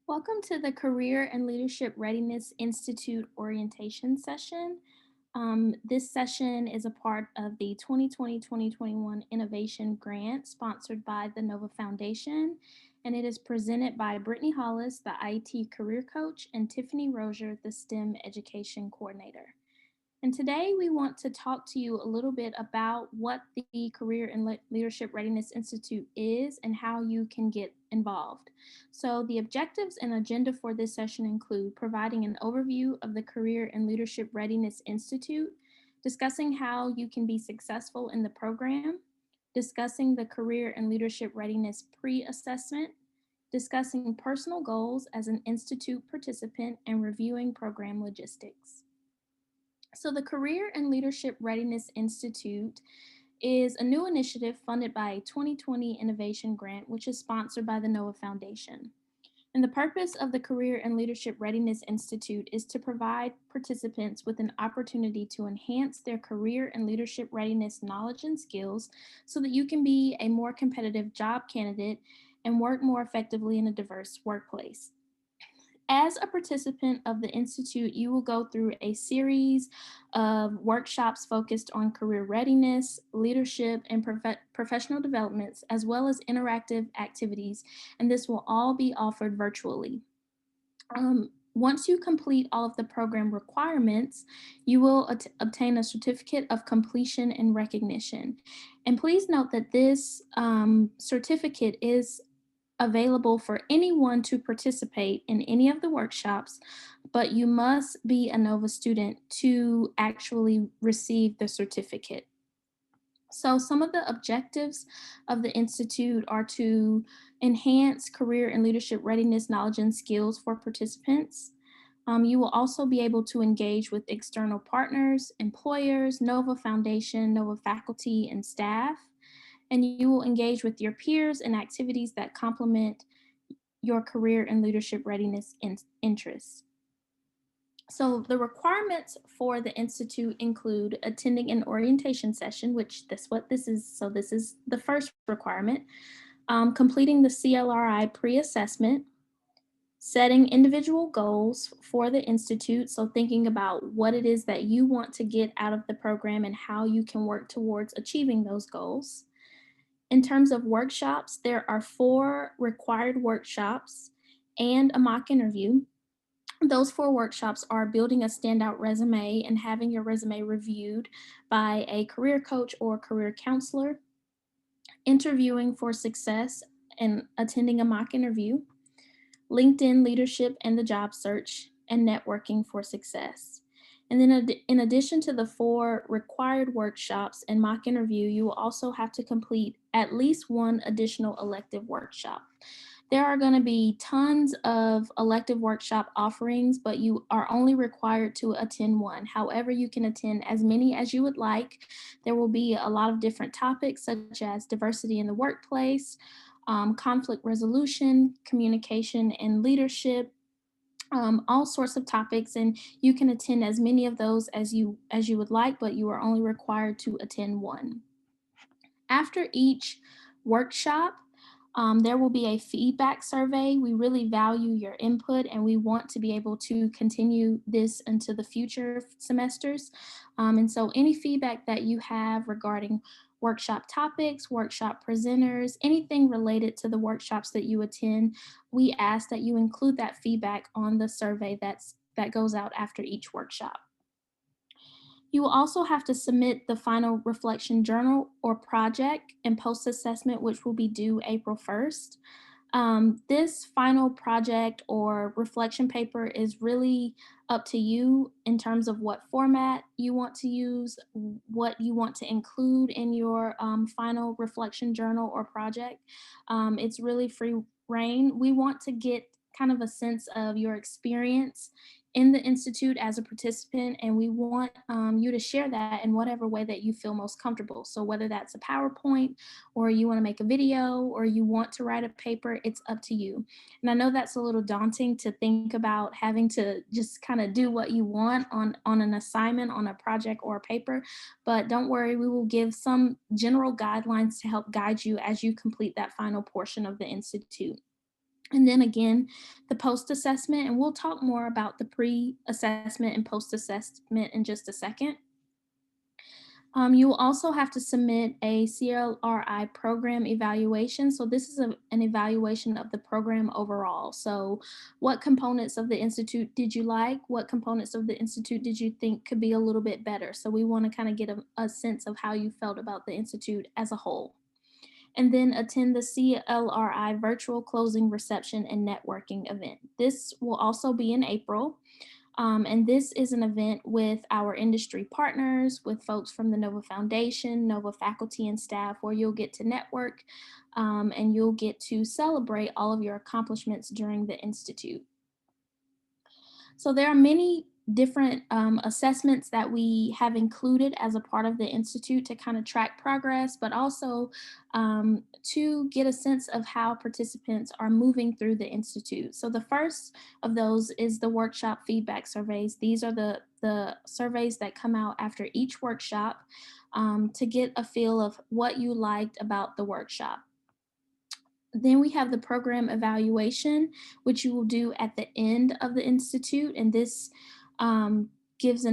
Welcome to the Career and Leadership Readiness Institute orientation session. This session is a part of the 2020-2021 Innovation Grant sponsored by the Nova Foundation, and it is presented by Brittany Hollis, the IT Career Coach, and Tiffany Rozier, the STEM Education Coordinator. And today we want to talk to you a little bit about what the Career and Leadership Readiness Institute is and how you can get involved. So the objectives and agenda for this session include providing an overview of the Career and Leadership Readiness Institute, discussing how you can be successful in the program, discussing the Career and Leadership Readiness pre-assessment, discussing personal goals as an institute participant, and reviewing program logistics. So the Career and Leadership Readiness Institute is a new initiative funded by a 2020 Innovation Grant, which is sponsored by the NOAA Foundation. And the purpose of the Career and Leadership Readiness Institute is to provide participants with an opportunity to enhance their career and leadership readiness knowledge and skills so that you can be a more competitive job candidate and work more effectively in a diverse workplace. As a participant of the Institute, you will go through a series of workshops focused on career readiness, leadership, and professional developments, as well as interactive activities, and this will all be offered virtually. Once you complete all of the program requirements, you will obtain a certificate of completion and recognition. And please note that this certificate is available for anyone to participate in any of the workshops, but you must be a NOVA student to actually receive the certificate. So some of the objectives of the Institute are to enhance career and leadership readiness, knowledge, and skills for participants. You will also be able to engage with external partners, employers, NOVA Foundation, NOVA faculty, and staff, and you will engage with your peers in activities that complement your career and leadership readiness interests. So the requirements for the Institute include attending an orientation session, which that's what this is. So this is the first requirement. Completing the CLRI pre-assessment, setting individual goals for the Institute. So thinking about what it is that you want to get out of the program and how you can work towards achieving those goals. In terms of workshops, there are 4 required workshops and a mock interview. Those 4 workshops are building a standout resume and having your resume reviewed by a career coach or career counselor, interviewing for success and attending a mock interview, LinkedIn leadership and the job search, and networking for success. And then in addition to the 4 required workshops and mock interview, you will also have to complete at least 1 additional elective workshop. There are going to be tons of elective workshop offerings, but you are only required to attend 1. However, you can attend as many as you would like. There will be a lot of different topics such as diversity in the workplace, conflict resolution, communication and leadership, all sorts of topics, and you can attend as many of those as you would like, but you are only required to attend 1. After each workshop, there will be a feedback survey. We really value your input and we want to be able to continue this into the future semesters. And so any feedback that you have regarding workshop topics, workshop presenters, anything related to the workshops that you attend, we ask that you include that feedback on the survey that goes out after each workshop. You will also have to submit the final reflection journal or project and post-assessment, which will be due April 1st. This final project or reflection paper is really up to you in terms of what format you want to use, what you want to include in your final reflection journal or project. It's really free reign. We want to get kind of a sense of your experience in the Institute as a participant, and we want you to share that in whatever way that you feel most comfortable. So whether that's a PowerPoint or you want to make a video or you want to write a paper, it's up to you. And I know that's a little daunting to think about having to just kind of do what you want on an assignment, on a project or a paper, but don't worry, we will give some general guidelines to help guide you as you complete that final portion of the Institute. And then again, the post-assessment, and we'll talk more about the pre-assessment and post-assessment in just a second. You will also have to submit a CLRI program evaluation. So this is an evaluation of the program overall. So what components of the Institute did you like? What components of the Institute did you think could be a little bit better? So we want to kind of get a sense of how you felt about the Institute as a whole. And then attend the CLRI virtual closing reception and networking event. This will also be in April. And this is an event with our industry partners, with folks from the NOVA Foundation, NOVA faculty and staff, where you'll get to network and you'll get to celebrate all of your accomplishments during the Institute. So there are many different assessments that we have included as a part of the Institute to kind of track progress, but also to get a sense of how participants are moving through the Institute. So the first of those is the workshop feedback surveys. These are the surveys that come out after each workshop to get a feel of what you liked about the workshop. Then we have the program evaluation, which you will do at the end of the Institute. And this um, gives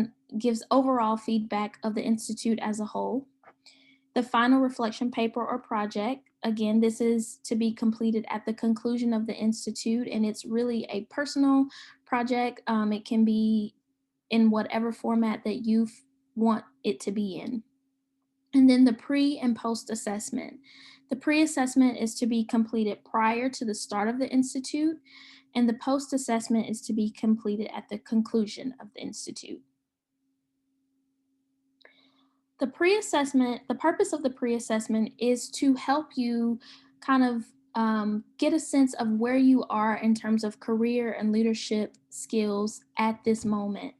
overall feedback of the Institute as a whole. The final reflection paper or project, again, this is to be completed at the conclusion of the Institute, and it's really a personal project. It can be in whatever format that you want it to be in. And then the pre and post assessment. The pre assessment is to be completed prior to the start of the Institute, and the post assessment is to be completed at the conclusion of the Institute. The pre-assessment, the purpose of the pre-assessment is to help you kind of get a sense of where you are in terms of career and leadership skills at this moment.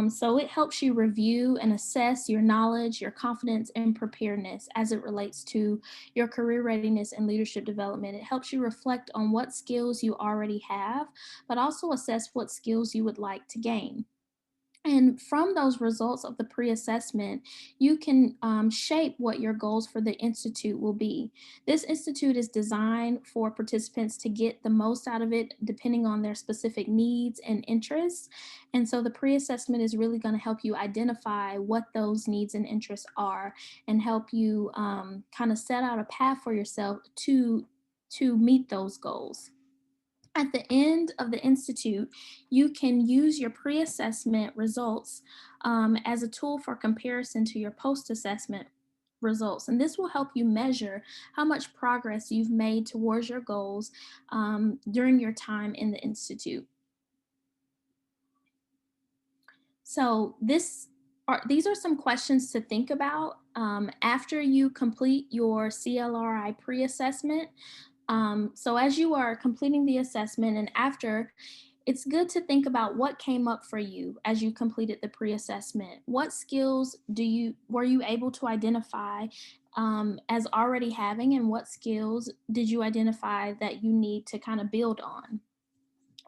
So it helps you review and assess your knowledge, your confidence, and preparedness as it relates to your career readiness and leadership development. It helps you reflect on what skills you already have, but also assess what skills you would like to gain. And from those results of the pre assessment, you can shape what your goals for the Institute will be. This Institute is designed for participants to get the most out of it depending on their specific needs and interests. And so the pre assessment is really going to help you identify what those needs and interests are and help you kind of set out a path for yourself to meet those goals. At the end of the Institute, you can use your pre assessment results as a tool for comparison to your post assessment results. And this will help you measure how much progress you've made towards your goals during your time in the Institute. So, these are some questions to think about after you complete your CLRI pre assessment. So, as you are completing the assessment and after, it's good to think about what came up for you as you completed the pre-assessment. What skills were you able to identify as already having, and what skills did you identify that you need to kind of build on?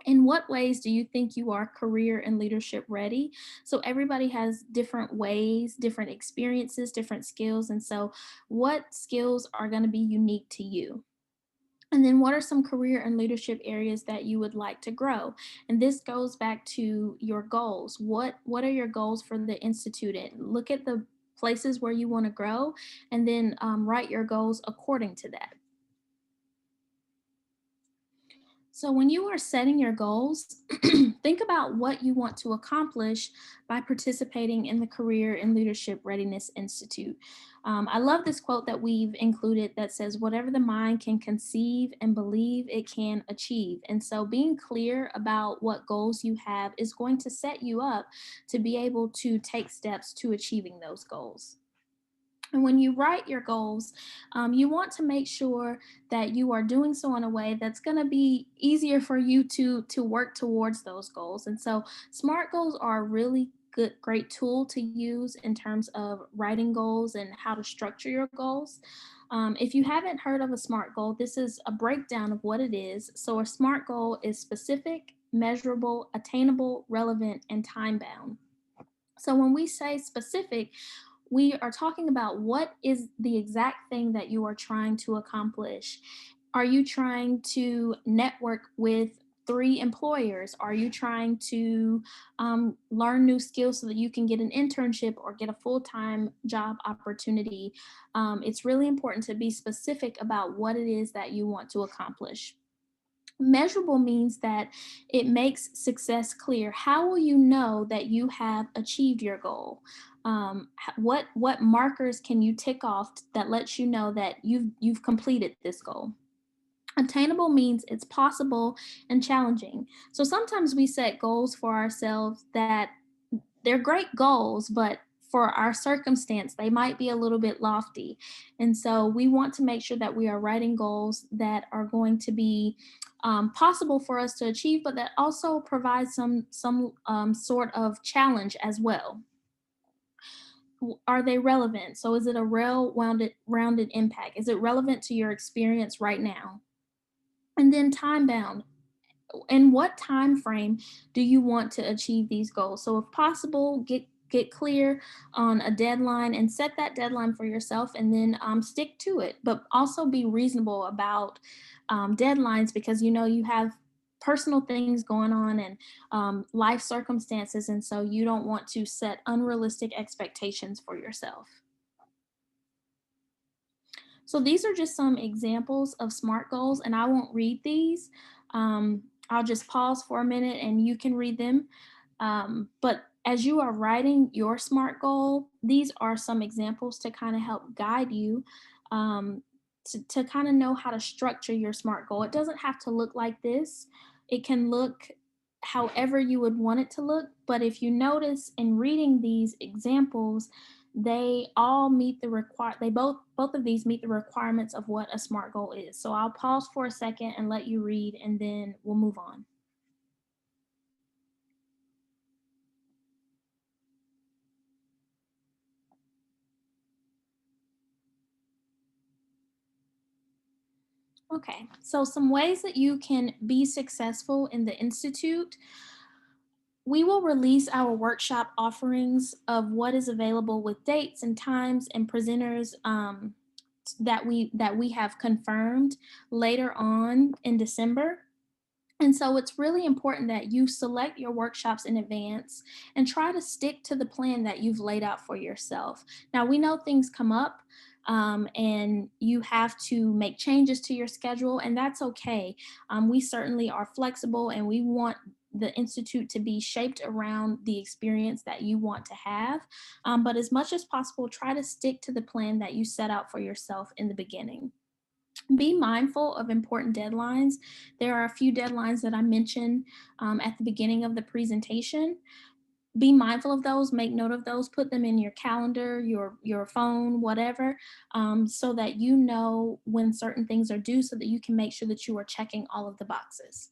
In what ways do you think you are career and leadership ready? So everybody has different ways, different experiences, different skills, and so what skills are going to be unique to you? And then what are some career and leadership areas that you would like to grow? And this goes back to your goals. What are your goals for the institute? Look at the places where you want to grow, and then write your goals according to that. So, when you are setting your goals, think about what you want to accomplish by participating in the Career and Leadership Readiness Institute. I love this quote that we've included that says, whatever the mind can conceive and believe it can achieve. And so, being clear about what goals you have is going to set you up to be able to take steps to achieving those goals. And when you write your goals, you want to make sure that you are doing so in a way that's going to be easier for you to work towards those goals. And so, SMART goals are a really great tool to use in terms of writing goals and how to structure your goals. If you haven't heard of a SMART goal, this is a breakdown of what it is. So, a SMART goal is specific, measurable, attainable, relevant, and time bound. So, when we say specific, we are talking about what is the exact thing that you are trying to accomplish. Are you trying to network with 3 employers? Are you trying to learn new skills so that you can get an internship or get a full-time job opportunity? It's really important to be specific about what it is that you want to accomplish. Measurable means that it makes success clear. How will you know that you have achieved your goal? What markers can you tick off that lets you know that you've completed this goal? Attainable means it's possible and challenging. So sometimes we set goals for ourselves that they're great goals, but for our circumstance, they might be a little bit lofty. And so we want to make sure that we are writing goals that are going to be possible for us to achieve, but that also provide some sort of challenge as well. Are they relevant? So is it a rounded impact? Is it relevant to your experience right now? And then time bound. In what time frame do you want to achieve these goals? So if possible, get clear on a deadline and set that deadline for yourself, and then stick to it, but also be reasonable about deadlines, because you know you have personal things going on and life circumstances, and so you don't want to set unrealistic expectations for yourself. So these are just some examples of SMART goals, and I won't read these. I'll just pause for a minute and you can read them. But as you are writing your SMART goal, these are some examples to kind of help guide you, um, to kind of know how to structure your SMART goal. It doesn't have to look like this, it can look however you would want it to look. But if you notice in reading these examples, they all meet the they both of these meet the requirements of what a SMART goal is. So I'll pause for a second and let you read, and then we'll move on. Okay, so some ways that you can be successful in the institute. We will release our workshop offerings of what is available with dates and times and presenters, that we have confirmed later on in December. And so it's really important that you select your workshops in advance and try to stick to the plan that you've laid out for yourself. Now, we know things come up, and you have to make changes to your schedule, and that's okay. We certainly are flexible, and we want the Institute to be shaped around the experience that you want to have. But as much as possible, try to stick to the plan that you set out for yourself in the beginning. Be mindful of important deadlines. There are a few deadlines that I mentioned at the beginning of the presentation. Be mindful of those, make note of those, put them in your calendar, your phone, whatever, so that you know when certain things are due, so that you can make sure that you are checking all of the boxes.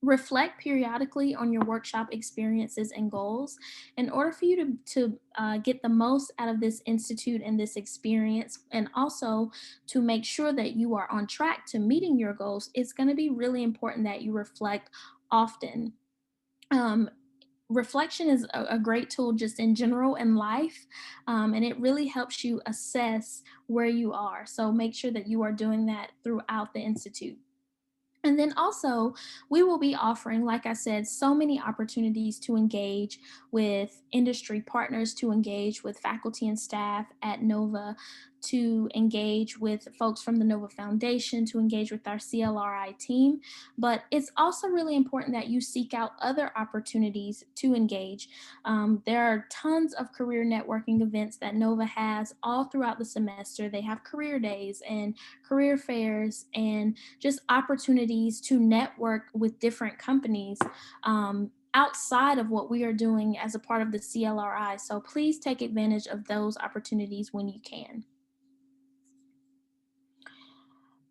Reflect periodically on your workshop experiences and goals. In order for you to get the most out of this institute and this experience, and also to make sure that you are on track to meeting your goals, it's going to be really important that you reflect often. Um, Reflection is a great tool just in general in life, and it really helps you assess where you are. So make sure that you are doing that throughout the institute. And then also, we will be offering, like I said, so many opportunities to engage with industry partners, to engage with faculty and staff at NOVA, to engage with folks from the NOVA Foundation, to engage with our CLRI team. But it's also really important that you seek out other opportunities to engage. There are tons of career networking events that NOVA has all throughout the semester. They have career days and career fairs and just opportunities to network with different companies, outside of what we are doing as a part of the CLRI. So please take advantage of those opportunities when you can.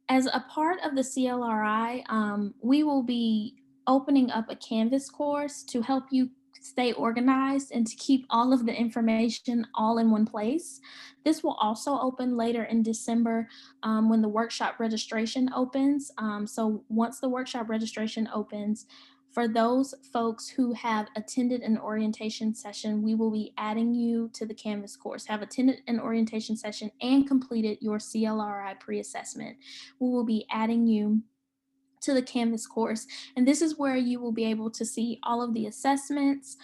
As a part of the CLRI, we will be opening up a Canvas course to help you stay organized and to keep all of the information all in one place. This will also open later in December when the workshop registration opens. So once the workshop registration opens, for those folks who have attended an orientation session, we will be adding you to the Canvas course, have attended an orientation session and completed your CLRI pre-assessment. We will be adding you to the Canvas course. And this is where you will be able to see all of the assessments.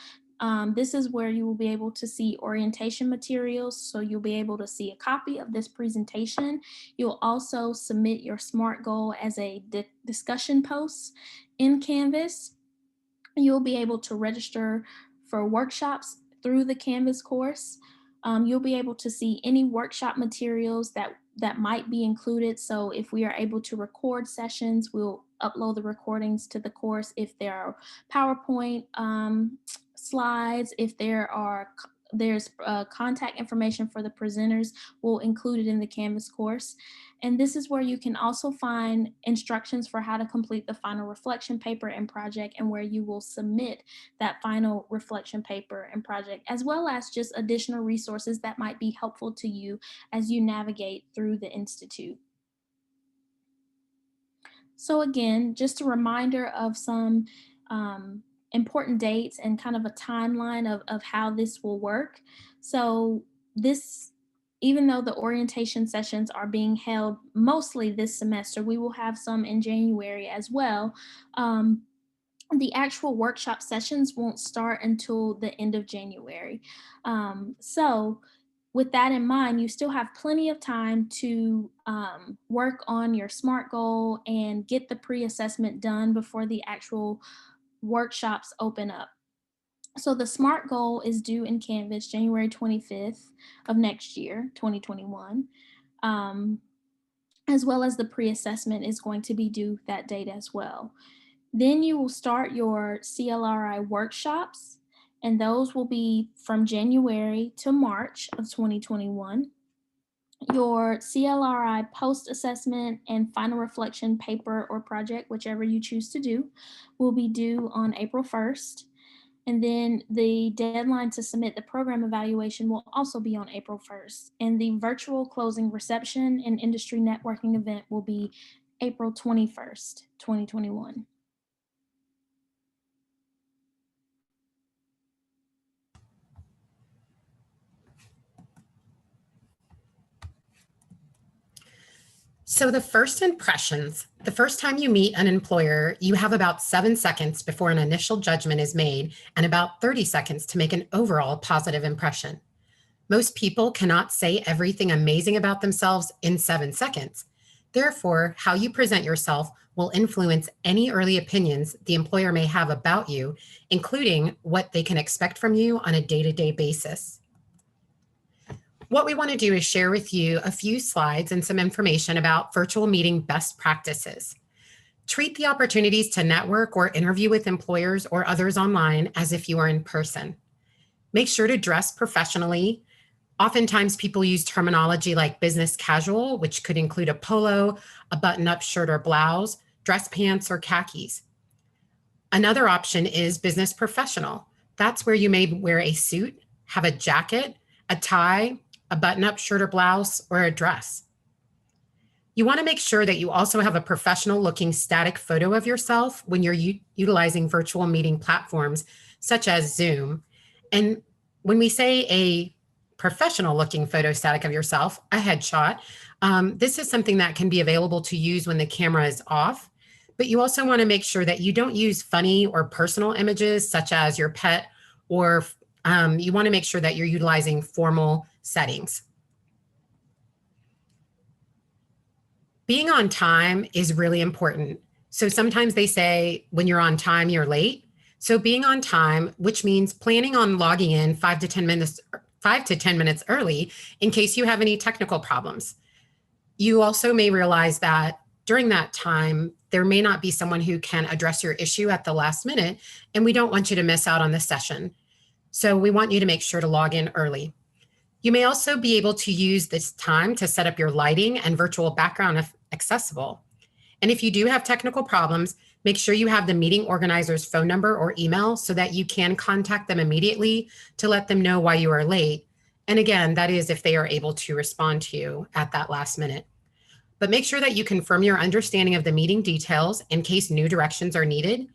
This is where you will be able to see orientation materials. So you'll be able to see a copy of this presentation. You'll also submit your SMART goal as a discussion post in Canvas. You'll be able to register for workshops through the Canvas course. You'll be able to see any workshop materials that might be included. So if we are able to record sessions, we'll upload the recordings to the course. If there are PowerPoint slides, if there's contact information for the presenters, we'll include it in the Canvas course. And this is where you can also find instructions for how to complete the final reflection paper and project, and where you will submit that final reflection paper and project, as well as just additional resources that might be helpful to you as you navigate through the Institute. So again, just a reminder of some important dates and kind of a timeline of how this will work. So even though the orientation sessions are being held mostly this semester, we will have some in January as well. The actual workshop sessions won't start until the end of January. So with that in mind, you still have plenty of time to work on your SMART goal and get the pre-assessment done before the actual workshops open up. So the SMART goal is due in Canvas January 25th of next year, 2021, as well as the pre-assessment is going to be due that date as well. Then you will start your CLRI workshops, and those will be from January to March of 2021. Your CLRI post-assessment and final reflection paper or project, whichever you choose to do, will be due on April 1st. And then the deadline to submit the program evaluation will also be on April 1st. And the virtual closing reception and industry networking event will be April 21st, 2021. So the first impressions, the first time you meet an employer, you have about 7 seconds before an initial judgment is made and about 30 seconds to make an overall positive impression. Most people cannot say everything amazing about themselves in 7 seconds. Therefore, how you present yourself will influence any early opinions the employer may have about you, including what they can expect from you on a day-to-day basis. What we want to do is share with you a few slides and some information about virtual meeting best practices. Treat the opportunities to network or interview with employers or others online as if you are in person. Make sure to dress professionally. Oftentimes people use terminology like business casual, which could include a polo, a button-up shirt or blouse, dress pants, or khakis. Another option is business professional. That's where you may wear a suit, have a jacket, a tie, a button-up shirt or blouse, or a dress. You want to make sure that you also have a professional-looking static photo of yourself when you're utilizing virtual meeting platforms such as Zoom. And when we say a professional-looking photo static of yourself, a headshot, this is something that can be available to use when the camera is off. But you also want to make sure that you don't use funny or personal images such as your pet, or you want to make sure that you're utilizing formal settings. Being on time is really important. So sometimes they say when you're on time, you're late. So being on time, which means planning on logging in 5 to 10 minutes early in case you have any technical problems. You also may realize that during that time, there may not be someone who can address your issue at the last minute, and we don't want you to miss out on the session. So we want you to make sure to log in early. You may also be able to use this time to set up your lighting and virtual background if accessible. And if you do have technical problems, Make sure you have the meeting organizer's phone number or email so that you can contact them immediately to let them know why you are late. And again, that is if they are able to respond to you at that last minute. But make sure that you confirm your understanding of the meeting details in case new directions are needed.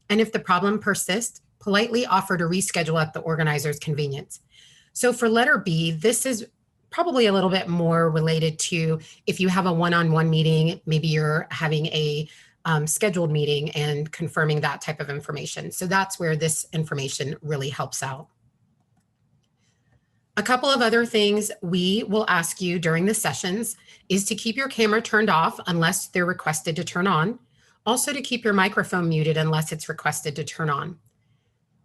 And if the problem persists, politely offer to reschedule at the organizer's convenience. So for letter B, this is probably a little bit more related to if you have a one-on-one meeting, maybe you're having a scheduled meeting and confirming that type of information. So that's where this information really helps out. A couple of other things we will ask you during the sessions is to keep your camera turned off unless they're requested to turn on. Also to keep your microphone muted unless it's requested to turn on.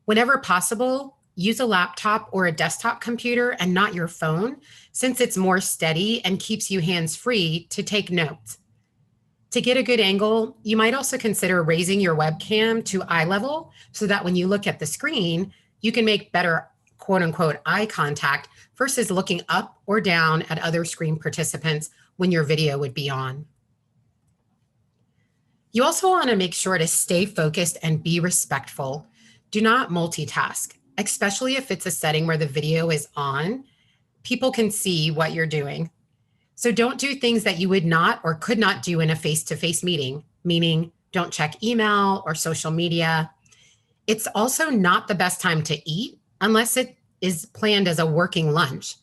Whenever possible, use a laptop or a desktop computer and not your phone, since it's more steady and keeps you hands-free to take notes. To get a good angle, you might also consider raising your webcam to eye level so that when you look at the screen, you can make better quote unquote eye contact versus looking up or down at other screen participants when your video would be on. You also want to make sure to stay focused and be respectful. Do not multitask, especially if it's a setting where the video is on. People can see what you're doing. So don't do things that you would not or could not do in a face-to-face meeting, meaning don't check email or social media. It's also not the best time to eat unless it is planned as a working lunch.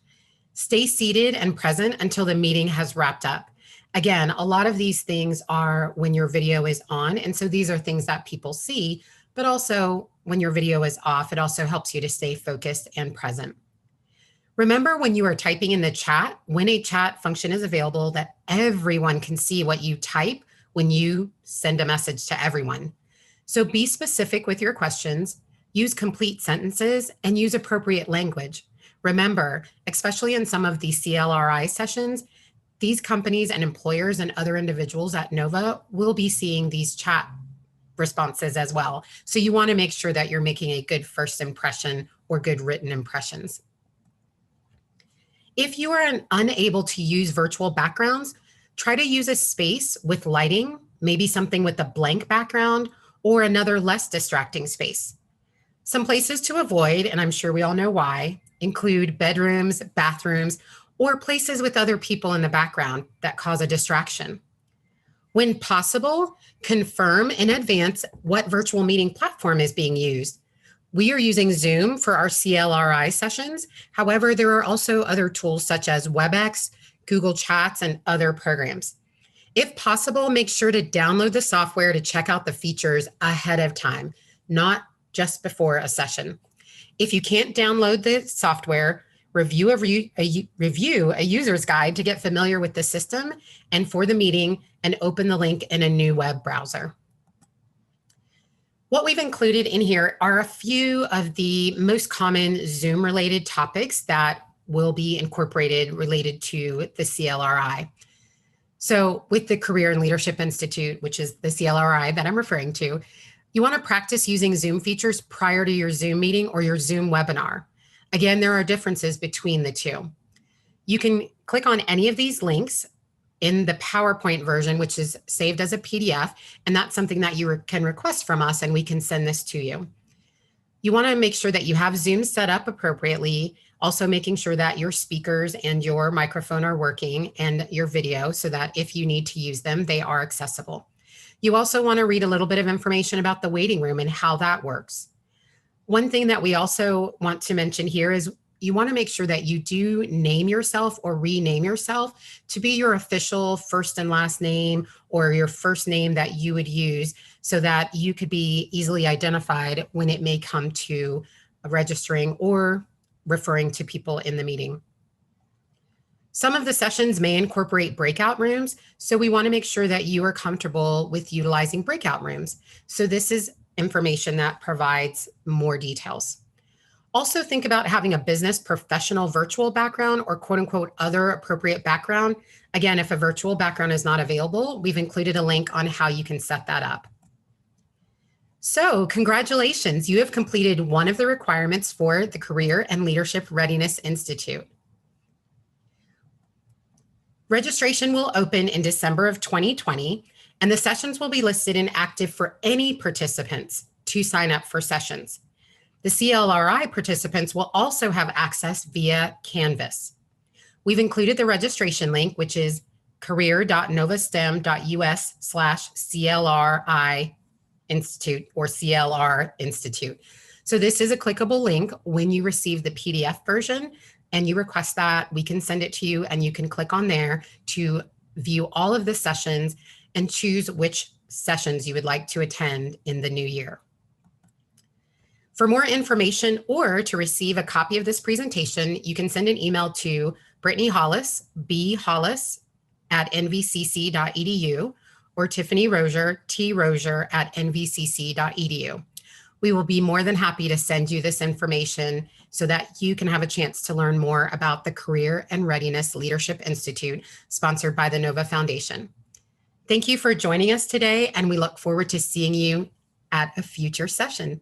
Stay seated and present until the meeting has wrapped up. Again, a lot of these things are when your video is on, and so these are things that people see, but also when your video is off, it also helps you to stay focused and present. Remember when you are typing in the chat, when a chat function is available, that everyone can see what you type when you send a message to everyone. So be specific with your questions, use complete sentences, and use appropriate language. Remember, especially in some of the CLRI sessions, these companies and employers and other individuals at Nova will be seeing these chat responses as well. So you want to make sure that you're making a good first impression or good written impressions. If you are unable to use virtual backgrounds, try to use a space with lighting, maybe something with a blank background or another less distracting space. Some places to avoid, and I'm sure we all know why, include bedrooms, bathrooms, or places with other people in the background that cause a distraction. When possible, confirm in advance what virtual meeting platform is being used. We are using Zoom for our CLRI sessions. However, there are also other tools such as WebEx, Google Chats, and other programs. If possible, make sure to download the software to check out the features ahead of time, not just before a session. If you can't download the software, review a user's guide to get familiar with the system and for the meeting, and open the link in a new web browser. What we've included in here are a few of the most common Zoom-related topics that will be incorporated related to the CLRI. So with the Career and Leadership Institute, which is the CLRI that I'm referring to, you want to practice using Zoom features prior to your Zoom meeting or your Zoom webinar. Again, there are differences between the two. You can click on any of these links in the PowerPoint version, which is saved as a PDF, and that's something that you can request from us and we can send this to you. You want to make sure that you have Zoom set up appropriately, also making sure that your speakers and your microphone are working and your video so that if you need to use them, they are accessible. You also want to read a little bit of information about the waiting room and how that works. One thing that we also want to mention here is you want to make sure that you do name yourself or rename yourself to be your official first and last name or your first name that you would use so that you could be easily identified when it may come to registering or referring to people in the meeting. Some of the sessions may incorporate breakout rooms, so we want to make sure that you are comfortable with utilizing breakout rooms. So this is information that provides more details. Also think about having a business professional virtual background or quote unquote other appropriate background. Again, if a virtual background is not available, we've included a link on how you can set that up. So congratulations, you have completed one of the requirements for the Career and Leadership Readiness Institute. Registration will open in December of 2020, And the sessions will be listed in active for any participants to sign up for sessions. The CLRI participants will also have access via Canvas. We've included the registration link, which is career.novastem.us/CLRI Institute or CLR Institute. So this is a clickable link. When you receive the PDF version and you request that, we can send it to you and you can click on there to view all of the sessions and choose which sessions you would like to attend in the new year. For more information or to receive a copy of this presentation, you can send an email to Brittany Hollis, bhollis@nvcc.edu, or Tiffany Rozier, trozier@nvcc.edu. We will be more than happy to send you this information so that you can have a chance to learn more about the Career and Readiness Leadership Institute, sponsored by the Nova Foundation. Thank you for joining us today, and we look forward to seeing you at a future session.